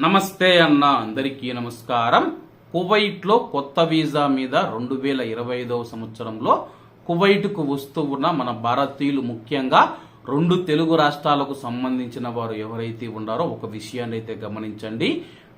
నమస్తే అన్న, అందరికీ నమస్కారం. కువైట్లో కొత్త వీసా మీద 2025వ సంవత్సరంలో కువైట్కు వస్తూ ఉన్న మన భారతీయులు, ముఖ్యంగా 2 తెలుగు రాష్ట్రాలకు సంబంధించిన వారు ఎవరైతే ఉన్నారో ఒక విషయాన్ని అయితే గమనించండి.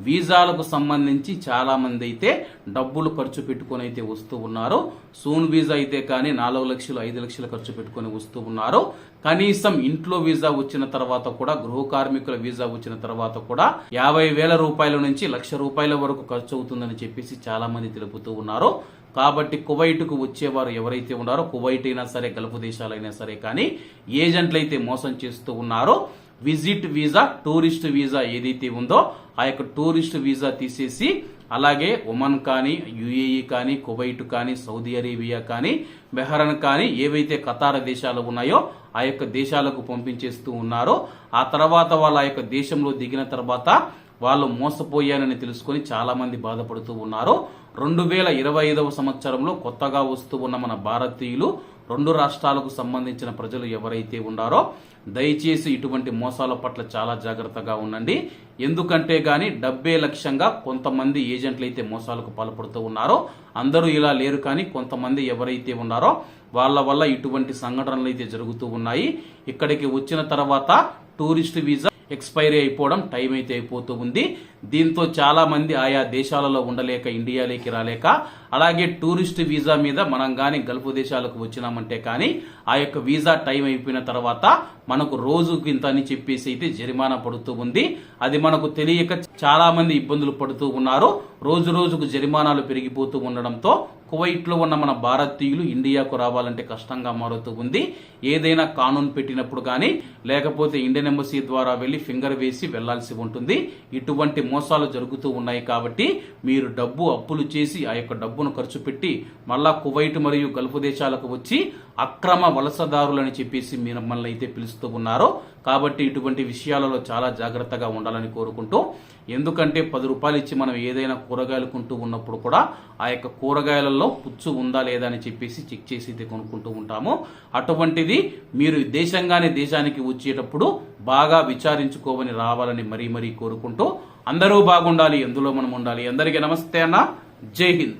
వీసాలకు సంబంధించి చాలా మంది అయితే డబ్బులు ఖర్చు పెట్టుకుని అయితే వస్తూ ఉన్నారు. సూన్ వీసా అయితే కానీ 4 లక్షలు 5 లక్షలు ఖర్చు పెట్టుకుని వస్తూ ఉన్నారు. కనీసం ఇంట్లో వీసా వచ్చిన తర్వాత కూడా, గృహ కార్మికుల వీసా వచ్చిన తర్వాత కూడా 50,000 రూపాయల నుంచి 1,00,000 రూపాయల వరకు ఖర్చు అవుతుందని చెప్పేసి చాలా మంది తెలుపుతూ ఉన్నారు. కాబట్టి కువైట్కు వచ్చేవారు ఎవరైతే ఉన్నారో, కువైట్ అయినా సరే, గల్ఫ్ దేశాలైనా సరే కానీ, ఏజెంట్లు అయితే మోసం చేస్తూ ఉన్నారో. విజిట్ వీసా, టూరిస్ట్ వీసా ఏదైతే ఉందో ఆ యొక్క టూరిస్ట్ వీసా తీసేసి, అలాగే ఒమన్ కానీ, యుఏఈ కానీ, కువైట్ కానీ, సౌదీ అరేబియా కానీ, బెహ్రన్ కానీ, ఏవైతే ఖతార్ దేశాలు ఉన్నాయో ఆ యొక్క దేశాలకు పంపించేస్తూ ఉన్నారో, ఆ తర్వాత వాళ్ళ యొక్క దేశంలో దిగిన తర్వాత వాళ్ళు మోసపోయానని తెలుసుకొని చాలా మంది బాధపడుతూ ఉన్నారు. 2025వ సంవత్సరంలో కొత్తగా వస్తూ ఉన్న మన భారతీయులు, 2 రాష్ట్రాలకు సంబంధించిన ప్రజలు ఎవరైతే ఉన్నారో దయచేసి ఇటువంటి మోసాల పట్ల చాలా జాగ్రత్తగా ఉండండి. ఎందుకంటే గాని డబ్బే లక్ష్యంగా కొంతమంది ఏజెంట్లు అయితే మోసాలకు పాల్పడుతూ ఉన్నారో. అందరూ ఇలా లేరు, కానీ కొంతమంది ఎవరైతే ఉన్నారో వాళ్ళ వల్ల ఇటువంటి సంఘటనలు అయితే జరుగుతూ ఉన్నాయి. ఇక్కడికి వచ్చిన తర్వాత టూరిస్ట్ వీసా ఎక్స్పైరీ అయిపోవడం, టైం అయితే అయిపోతూ ఉంది. దీంతో చాలా మంది ఆయా దేశాలలో ఉండలేక ఇండియాలోకి రాలేక, అలాగే టూరిస్ట్ వీసా మీద మనం గాని గల్ఫ్ దేశాలకు వచ్చినామంటే కానీ ఆ యొక్క వీసా టైం అయిపోయిన తర్వాత మనకు రోజుకి ఇంత అని చెప్పేసి అయితే జరిమానా పడుతూ ఉంది. అది మనకు తెలియక చాలా మంది ఇబ్బందులు పడుతూ ఉన్నారు. రోజు రోజుకు జరిమానాలు పెరిగిపోతూ ఉండడంతో కువైట్ లో ఉన్న మన భారతీయులు ఇండియాకు రావాలంటే కష్టంగా మారుతూ ఉంది. ఏదైనా కానూన్ పెట్టినప్పుడు కానీ, లేకపోతే ఇండియన్ ఎంబసీ ద్వారా వెళ్లి ఫింగర్ వేసి వెళ్లాల్సి ఉంటుంది. ఇటువంటి మోసాలు జరుగుతూ ఉన్నాయి. కాబట్టి మీరు డబ్బు అప్పులు చేసి ఆ యొక్క డబ్బును ఖర్చు పెట్టి మళ్ళా కువైట్ మరియు గల్ఫ్ దేశాలకు వచ్చి అక్రమ వలసదారులని చెప్పేసి మిమ్మల్ని అయితే పిలుస్తూ ఉన్నారు. కాబట్టి ఇటువంటి విషయాలలో చాలా జాగ్రత్తగా ఉండాలని కోరుకుంటూ, ఎందుకంటే 10 రూపాయలు ఇచ్చి మనం ఏదైనా కూరగాయలు కొంటూ ఉన్నప్పుడు కూడా ఆ యొక్క కూరగాయలలో పుచ్చు ఉందా లేదా అని చెప్పేసి చెక్ చేసి అయితే కొనుక్కుంటూ ఉంటాము. అటువంటిది మీరు దేశానికి వచ్చేటప్పుడు బాగా విచారించుకోవని రావాలని మరీ కోరుకుంటూ, అందరూ బాగుండాలి, ఎందులో మనం ఉండాలి. అందరికీ నమస్తే అన్న, జై హింద్.